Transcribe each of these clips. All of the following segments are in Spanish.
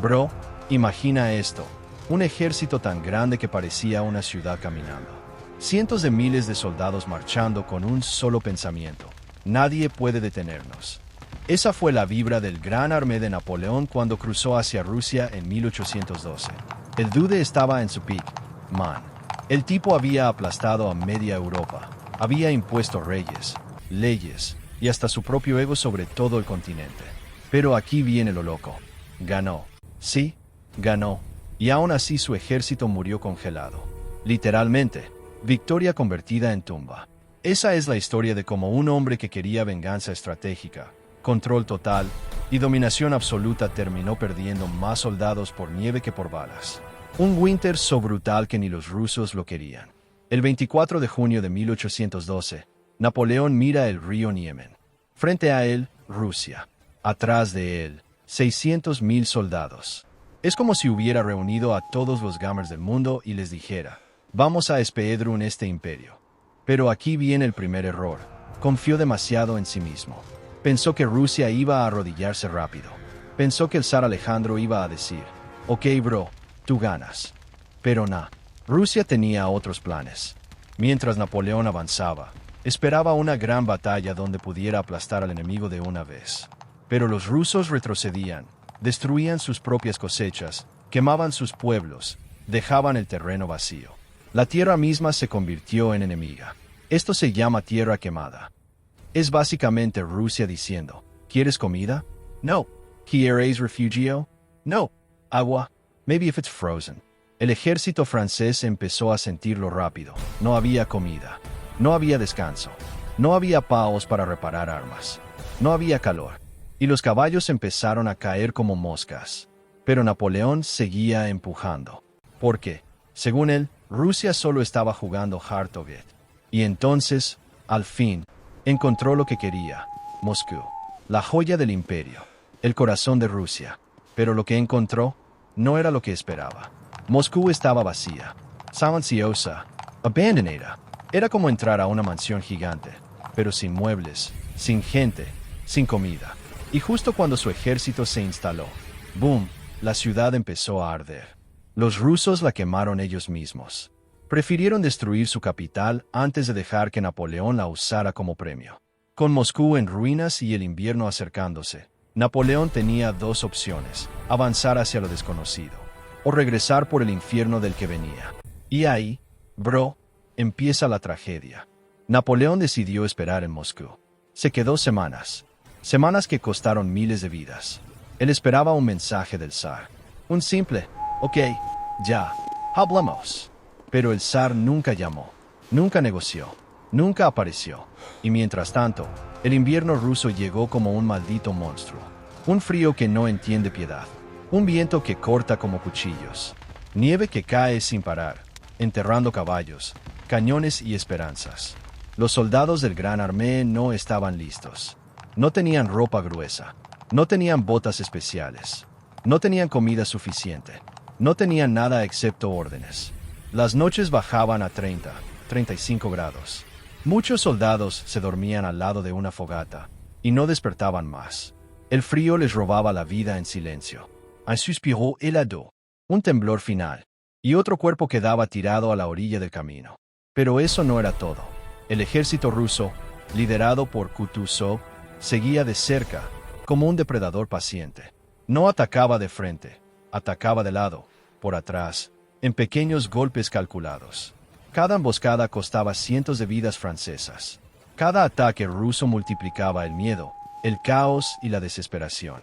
Bro, imagina esto. Un ejército tan grande que parecía una ciudad caminando. Cientos de miles de soldados marchando con un solo pensamiento. Nadie puede detenernos. Esa fue la vibra del gran armée de Napoleón cuando cruzó hacia Rusia en 1812. El dude estaba en su peak, man. El tipo había aplastado a media Europa. Había impuesto reyes, leyes y hasta su propio ego sobre todo el continente. Pero aquí viene lo loco. Ganó. Sí, ganó. Y aún así su ejército murió congelado. Literalmente, victoria convertida en tumba. Esa es la historia de cómo un hombre que quería venganza estratégica, control total y dominación absoluta terminó perdiendo más soldados por nieve que por balas. Un Winter so brutal que ni los rusos lo querían. El 24 de junio de 1812, Napoleón mira el río Niemen. Frente a él, Rusia. Atrás de él, 600.000 soldados. Es como si hubiera reunido a todos los gamers del mundo y les dijera, vamos a espedrun este imperio. Pero aquí viene el primer error. Confió demasiado en sí mismo. Pensó que Rusia iba a arrodillarse rápido. Pensó que el zar Alejandro iba a decir, ok bro, tú ganas. Pero nah, Rusia tenía otros planes. Mientras Napoleón avanzaba, esperaba una gran batalla donde pudiera aplastar al enemigo de una vez. Pero los rusos retrocedían, destruían sus propias cosechas, quemaban sus pueblos, dejaban el terreno vacío. La tierra misma se convirtió en enemiga. Esto se llama tierra quemada. Es básicamente Rusia diciendo, ¿quieres comida? No. ¿Quieres refugio? No. Agua? Maybe if it's frozen. El ejército francés empezó a sentirlo rápido. No había comida. No había descanso. No había paos para reparar armas. No había calor. Y los caballos empezaron a caer como moscas. Pero Napoleón seguía empujando. Porque, según él, Rusia solo estaba jugando hard to get. Y entonces, al fin, encontró lo que quería. Moscú. La joya del imperio. El corazón de Rusia. Pero lo que encontró no era lo que esperaba. Moscú estaba vacía. Silenciosa. Abandonada. Era como entrar a una mansión gigante. Pero sin muebles, sin gente, sin comida. Y justo cuando su ejército se instaló, ¡boom!, la ciudad empezó a arder. Los rusos la quemaron ellos mismos. Prefirieron destruir su capital antes de dejar que Napoleón la usara como premio. Con Moscú en ruinas y el invierno acercándose, Napoleón tenía dos opciones: avanzar hacia lo desconocido, o regresar por el infierno del que venía. Y ahí, bro, empieza la tragedia. Napoleón decidió esperar en Moscú. Se quedó semanas. Semanas que costaron miles de vidas. Él esperaba un mensaje del zar. Un simple, ok, ya, hablamos. Pero el zar nunca llamó, nunca negoció, nunca apareció. Y mientras tanto, el invierno ruso llegó como un maldito monstruo. Un frío que no entiende piedad. Un viento que corta como cuchillos. Nieve que cae sin parar, enterrando caballos, cañones y esperanzas. Los soldados del Gran Armée no estaban listos. No tenían ropa gruesa, no tenían botas especiales, no tenían comida suficiente, no tenían nada excepto órdenes. Las noches bajaban a 30, 35 grados. Muchos soldados se dormían al lado de una fogata y no despertaban más. El frío les robaba la vida en silencio. Un suspiro helado, un temblor final, y otro cuerpo quedaba tirado a la orilla del camino. Pero eso no era todo. El ejército ruso, liderado por Kutuzov, seguía de cerca, como un depredador paciente. No atacaba de frente, atacaba de lado, por atrás, en pequeños golpes calculados. Cada emboscada costaba cientos de vidas francesas. Cada ataque ruso multiplicaba el miedo, el caos y la desesperación.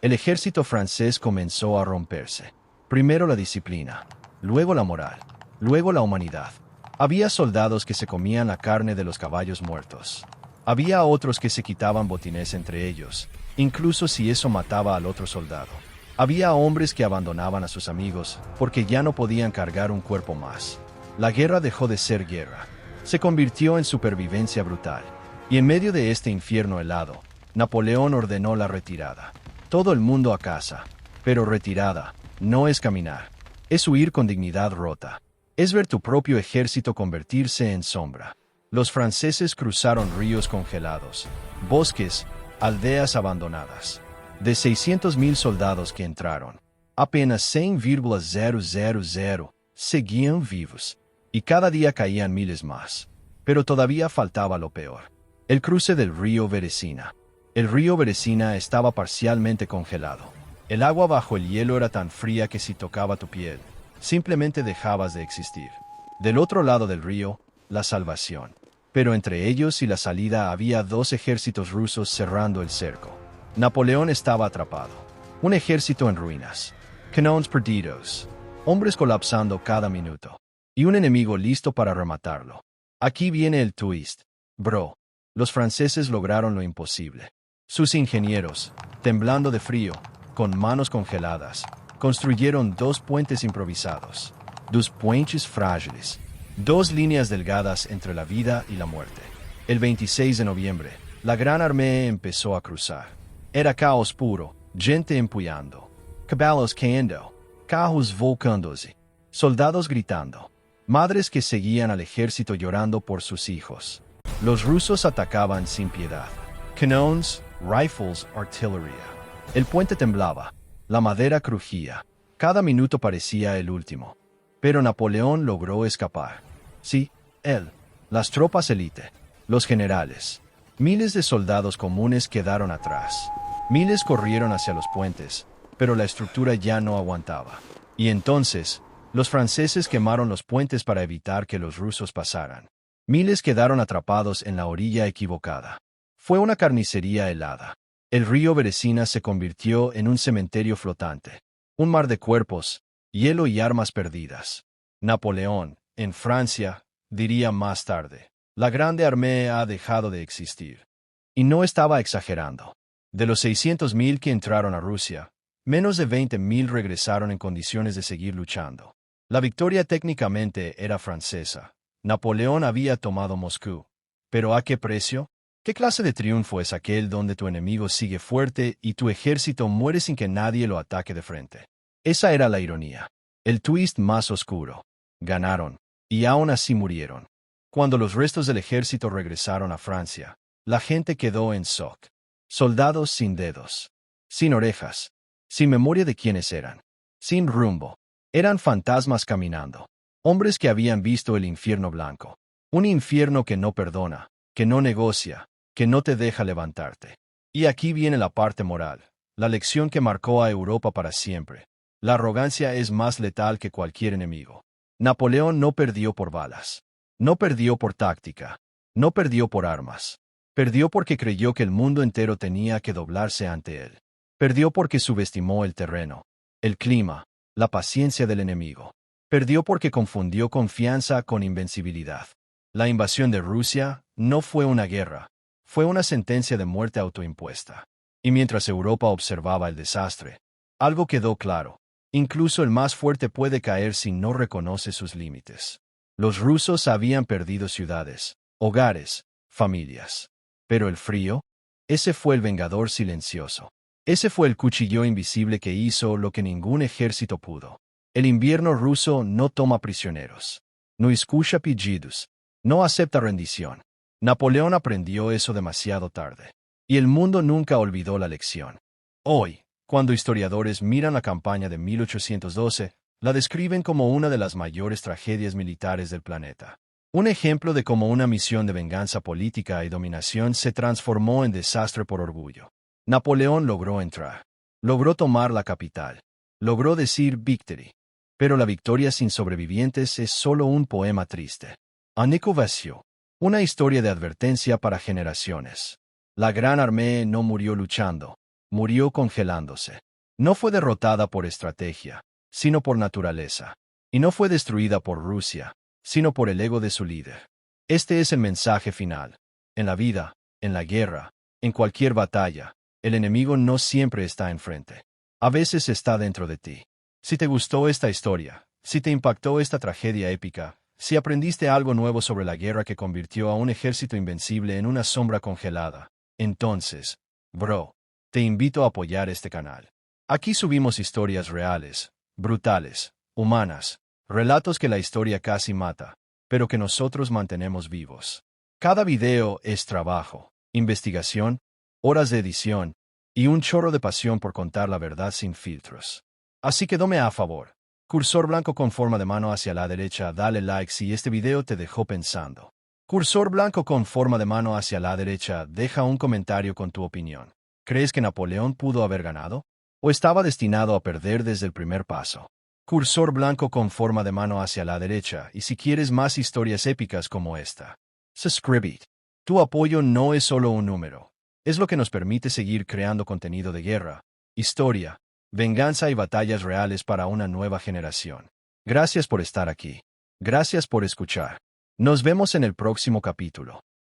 El ejército francés comenzó a romperse. Primero la disciplina, luego la moral, luego la humanidad. Había soldados que se comían la carne de los caballos muertos. Había otros que se quitaban botines entre ellos, incluso si eso mataba al otro soldado. Había hombres que abandonaban a sus amigos porque ya no podían cargar un cuerpo más. La guerra dejó de ser guerra. Se convirtió en supervivencia brutal. Y en medio de este infierno helado, Napoleón ordenó la retirada. Todo el mundo a casa. Pero retirada no es caminar. Es huir con dignidad rota. Es ver tu propio ejército convertirse en sombra. Los franceses cruzaron ríos congelados, bosques, aldeas abandonadas. De 600.000 soldados que entraron, Apenas 100,000 seguían vivos, y cada día caían miles más. Pero todavía faltaba lo peor. El cruce del río Beresina. El río Beresina estaba parcialmente congelado. El agua bajo el hielo era tan fría que si tocaba tu piel, simplemente dejabas de existir. Del otro lado del río, la salvación. Pero entre ellos y la salida había 2 ejércitos rusos cerrando el cerco. Napoleón estaba atrapado. Un ejército en ruinas. Canones perdidos. Hombres colapsando cada minuto. Y un enemigo listo para rematarlo. Aquí viene el twist. Bro. Los franceses lograron lo imposible. Sus ingenieros, temblando de frío, con manos congeladas, construyeron 2 puentes improvisados. 2 puentes frágiles. 2 líneas delgadas entre la vida y la muerte. El 26 de noviembre, la Gran Armée empezó a cruzar. Era caos puro, gente empuñando, caballos cayendo, carros volcándose, soldados gritando, madres que seguían al ejército llorando por sus hijos. Los rusos atacaban sin piedad. Canones, rifles, artillería. El puente temblaba, la madera crujía, cada minuto parecía el último. Pero Napoleón logró escapar. Sí, él, las tropas élite, los generales. Miles de soldados comunes quedaron atrás. Miles corrieron hacia los puentes, pero la estructura ya no aguantaba. Y entonces, los franceses quemaron los puentes para evitar que los rusos pasaran. Miles quedaron atrapados en la orilla equivocada. Fue una carnicería helada. El río Beresina se convirtió en un cementerio flotante. Un mar de cuerpos, hielo y armas perdidas. Napoleón, en Francia, diría más tarde, la Grande Armée ha dejado de existir. Y no estaba exagerando. De los 600,000 que entraron a Rusia, menos de 20,000 regresaron en condiciones de seguir luchando. La victoria técnicamente era francesa. Napoleón había tomado Moscú. ¿Pero a qué precio? ¿Qué clase de triunfo es aquel donde tu enemigo sigue fuerte y tu ejército muere sin que nadie lo ataque de frente? Esa era la ironía. El twist más oscuro. Ganaron, y aún así murieron. Cuando los restos del ejército regresaron a Francia, la gente quedó en shock. Soldados sin dedos, sin orejas, sin memoria de quiénes eran, sin rumbo. Eran fantasmas caminando. Hombres que habían visto el infierno blanco. Un infierno que no perdona, que no negocia, que no te deja levantarte. Y aquí viene la parte moral, la lección que marcó a Europa para siempre. La arrogancia es más letal que cualquier enemigo. Napoleón no perdió por balas. No perdió por táctica. No perdió por armas. Perdió porque creyó que el mundo entero tenía que doblarse ante él. Perdió porque subestimó el terreno, el clima, la paciencia del enemigo. Perdió porque confundió confianza con invencibilidad. La invasión de Rusia no fue una guerra, fue una sentencia de muerte autoimpuesta. Y mientras Europa observaba el desastre, algo quedó claro. Incluso el más fuerte puede caer si no reconoce sus límites. Los rusos habían perdido ciudades, hogares, familias. Pero el frío, ese fue el vengador silencioso. Ese fue el cuchillo invisible que hizo lo que ningún ejército pudo. El invierno ruso no toma prisioneros. No escucha pedidos. No acepta rendición. Napoleón aprendió eso demasiado tarde. Y el mundo nunca olvidó la lección. Hoy, cuando historiadores miran la campaña de 1812, la describen como una de las mayores tragedias militares del planeta. Un ejemplo de cómo una misión de venganza política y dominación se transformó en desastre por orgullo. Napoleón logró entrar. Logró tomar la capital. Logró decir victory. Pero la victoria sin sobrevivientes es solo un poema triste. Anico Vacío. Una historia de advertencia para generaciones. La Gran Armée no murió luchando. Murió congelándose. No fue derrotada por estrategia, sino por naturaleza. Y no fue destruida por Rusia, sino por el ego de su líder. Este es el mensaje final. En la vida, en la guerra, en cualquier batalla, el enemigo no siempre está enfrente. A veces está dentro de ti. Si te gustó esta historia, si te impactó esta tragedia épica, si aprendiste algo nuevo sobre la guerra que convirtió a un ejército invencible en una sombra congelada, entonces, bro, te invito a apoyar este canal. Aquí subimos historias reales, brutales, humanas, relatos que la historia casi mata, pero que nosotros mantenemos vivos. Cada video es trabajo, investigación, horas de edición y un chorro de pasión por contar la verdad sin filtros. Así que dame a favor. Cursor blanco con forma de mano hacia la derecha, dale like si este video te dejó pensando. Cursor blanco con forma de mano hacia la derecha, deja un comentario con tu opinión. ¿Crees que Napoleón pudo haber ganado? ¿O estaba destinado a perder desde el primer paso? Cursor blanco con forma de mano hacia la derecha, y si quieres más historias épicas como esta, suscribe. Tu apoyo no es solo un número. Es lo que nos permite seguir creando contenido de guerra, historia, venganza y batallas reales para una nueva generación. Gracias por estar aquí. Gracias por escuchar. Nos vemos en el próximo capítulo.